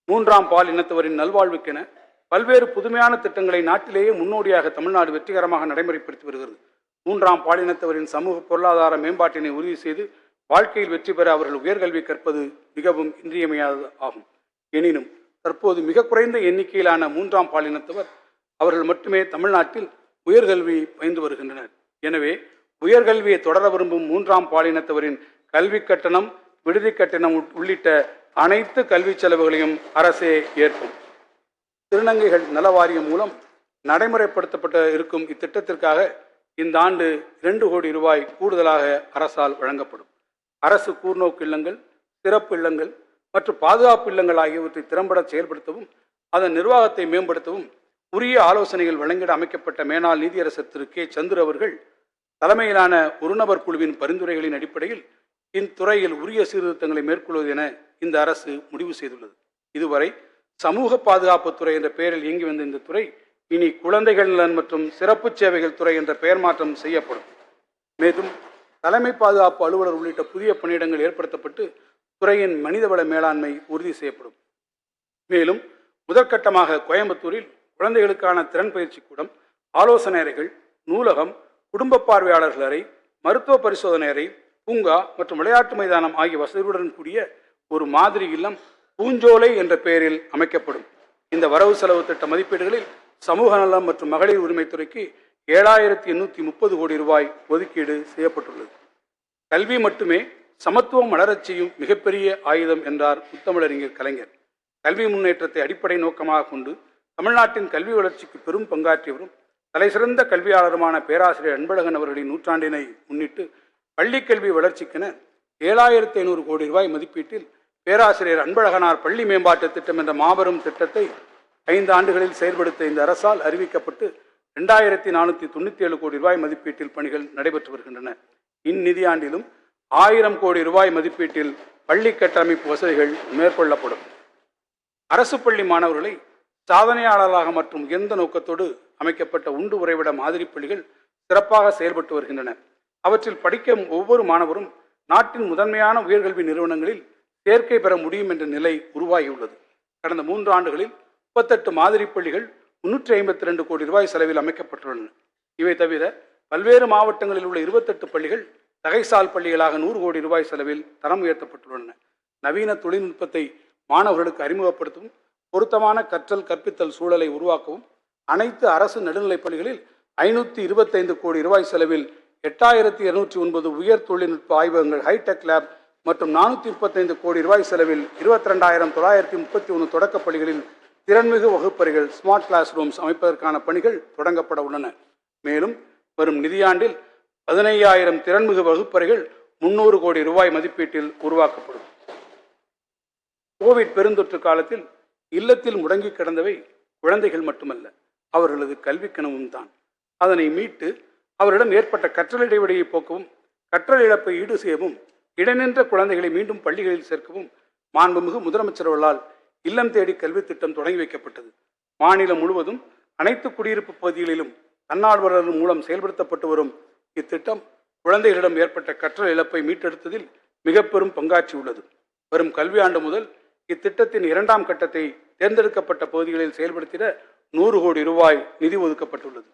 மூன்றாம் பால் இனத்தவரின் நல்வாழ்வுக்கென பல்வேறு புதுமையான திட்டங்களை நாட்டிலேயே முன்னோடியாக தமிழ்நாடு வெற்றிகரமாக நடைமுறைப்படுத்தி வருகிறது. மூன்றாம் பாலினத்தவரின் சமூக பொருளாதார மேம்பாட்டினை உறுதி செய்து வாழ்க்கையில் வெற்றி பெற அவர்கள் உயர்கல்வி கற்பது மிகவும் இன்றியமையாதது ஆகும். எனினும் தற்போது மிக குறைந்த எண்ணிக்கையிலான மூன்றாம் பாலினத்தவர் அவர்கள் மட்டுமே தமிழ்நாட்டில் உயர்கல்வி பயின்று வருகின்றனர். எனவே உயர்கல்வியை தொடர விரும்பும் மூன்றாம் பாலினத்தவரின் கல்வி கட்டணம், விடுதி கட்டணம் உள்ளிட்ட அனைத்து கல்வி செலவுகளையும் அரசே ஏற்கும். திருநங்கைகள் நல வாரியம் மூலம் நடைமுறைப்படுத்தப்பட்டு இருக்கும் இத்திட்டத்திற்காக இந்த ஆண்டு 2 கோடி ரூபாய் கூடுதலாக அரசால் வழங்கப்படும். அரசு கூர்நோக்கு இல்லங்கள், சிறப்பு இல்லங்கள் மற்றும் பாதுகாப்பு இல்லங்கள் ஆகியவற்றை திறம்பட செயல்படுத்தவும் அதன் நிர்வாகத்தை மேம்படுத்தவும் உரிய ஆலோசனைகள் வழங்கிட அமைக்கப்பட்ட மேனாள் நீதியரசர் திரு கே சந்துரு அவர்கள் தலைமையிலான ஒருநபர் குழுவின் பரிந்துரைகளின் அடிப்படையில் இத்துறையில் உரிய சீர்திருத்தங்களை மேற்கொள்வது என இந்த அரசு முடிவு செய்துள்ளது. இதுவரை சமூக பாதுகாப்புத்துறை என்ற பெயரில் இயங்கி வந்த இந்த துறை இனி குழந்தைகள் நலன் மற்றும் சிறப்பு சேவைகள் துறை என்ற பெயர் மாற்றம் செய்யப்படும். மேலும் தலைமை பாதுகாப்பு அலுவலர் உள்ளிட்ட புதிய பணியிடங்கள் ஏற்படுத்தப்பட்டு துறையின் மனிதவள மேலாண்மை உறுதி செய்யப்படும். மேலும் முதற்கட்டமாக கோயம்புத்தூரில் குழந்தைகளுக்கான திறன் பயிற்சி கூடம், ஆலோசனை அறைகள், நூலகம், குடும்ப பார்வையாளர்கள் அறை, மருத்துவ பரிசோதனை அறை, பூங்கா மற்றும் விளையாட்டு மைதானம் ஆகிய வசதியுடன் கூடிய ஒரு மாதிரி இல்லம் பூஞ்சோலை என்ற பெயரில் அமைக்கப்படும். இந்த வரவு செலவு திட்ட மதிப்பீடுகளில் சமூக நலம் மற்றும் மகளிர் உரிமைத்துறைக்கு 7,830 கோடி ரூபாய் ஒதுக்கீடு செய்யப்பட்டுள்ளது. கல்வி மட்டுமே சமத்துவம் வளரச் செய்யும் மிகப்பெரிய ஆயுதம் என்றார் முத்தமிழறிஞர் கலைஞர். கல்வி முன்னேற்றத்தை அடிப்படை நோக்கமாக கொண்டு தமிழ்நாட்டின் கல்வி வளர்ச்சிக்கு பெரும் பங்காற்றியவரும் தலைசிறந்த கல்வியாளருமான பேராசிரியர் அன்பழகன் அவர்களின் நூற்றாண்டினை முன்னிட்டு பள்ளிக்கல்வி வளர்ச்சிக்கென 7,500 கோடி ரூபாய் மதிப்பீட்டில் பேராசிரியர் அன்பழகனார் பள்ளி மேம்பாட்டு திட்டம் என்ற மாபெரும் திட்டத்தை 5 ஆண்டுகளில் செயல்படுத்த இந்த அரசால் அறிவிக்கப்பட்டு 2,497 கோடி ரூபாய் மதிப்பீட்டில் பணிகள் நடைபெற்று வருகின்றன. இந்நிதியாண்டிலும் 1000 கோடி ரூபாய் மதிப்பீட்டில் பள்ளி கட்டமைப்பு வசதிகள் மேற்கொள்ளப்படும். அரசு பள்ளி மாணவர்களை சாதனையாளர்களாக மற்றும் உயர்ந்த நோக்கத்தோடு அமைக்கப்பட்ட உண்டு உறைவிட மாதிரி பள்ளிகள் சிறப்பாக செயல்பட்டு வருகின்றன. அவற்றில் படிக்கும் ஒவ்வொரு மாணவரும் நாட்டின் முதன்மையான உயர்கல்வி நிறுவனங்களில் சேர்க்கை பெற முடியும் என்ற நிலை உருவாகியுள்ளது. கடந்த 3 ஆண்டுகளில் 38 மாதிரி பள்ளிகள் 352 கோடி ரூபாய் செலவில் அமைக்கப்பட்டுள்ளன. இவை தவிர பல்வேறு மாவட்டங்களில் உள்ள 28 பள்ளிகள் தகைசால் பள்ளிகளாக 100 கோடி ரூபாய் செலவில் தரம் உயர்த்தப்பட்டுள்ளன. நவீன தொழில்நுட்பத்தை மாணவர்களுக்கு அறிமுகப்படுத்தவும், பொருத்தமான கற்றல் கற்பித்தல் சூழலை உருவாக்கவும் அனைத்து அரசு நடுநிலைப் பள்ளிகளில் 525 கோடி ரூபாய் செலவில் 8,209 உயர் தொழில்நுட்ப ஆய்வகங்கள் ஹைடெக் லேப் மற்றும் 435 கோடி ரூபாய் செலவில் 22,931 தொடக்கப் பள்ளிகளில் திறன்மிகு வகுப்பறைகள் ஸ்மார்ட் கிளாஸ் ரூம்ஸ் அமைப்பதற்கான பணிகள் தொடங்கப்பட உள்ளன. மேலும் வரும் நிதியாண்டில் 15,000 திறன்மிகு வகுப்பறைகள் 300 கோடி ரூபாய் மதிப்பீட்டில் உருவாக்கப்படும். கோவிட் பெருந்தொற்று காலத்தில் இல்லத்தில் முடங்கி கிடந்தவை குழந்தைகள் மட்டுமல்ல, அவர்களது கல்வி கனவும் தான். அதனை மீட்டு அவரிடம் ஏற்பட்ட கற்றல் இடைவெளியை போக்கவும், கற்றல் இழப்பை ஈடு செய்யவும், இடைநின்ற குழந்தைகளை மீண்டும் பள்ளிகளில் சேர்க்கவும் மாண்புமிகு முதலமைச்சர் அவர்களால் இல்லம் தேடி கல்வி திட்டம் தொடங்கி வைக்கப்பட்டது. மாநிலம் முழுவதும் அனைத்து குடியிருப்பு பகுதிகளிலும் தன்னார்வலர்கள் மூலம் செயல்படுத்தப்பட்டு வரும் இத்திட்டம் குழந்தைகளிடம் ஏற்பட்ட கற்றல் இழப்பை மீட்டெடுத்ததில் மிக பெரும் பங்காற்றியுள்ளது. வரும் கல்வியாண்டு முதல் இத்திட்டத்தின் 2ஆம் கட்டத்தை தேர்ந்தெடுக்கப்பட்ட பகுதிகளில் செயல்படுத்திட 100 கோடி ரூபாய் நிதி ஒதுக்கப்பட்டுள்ளது.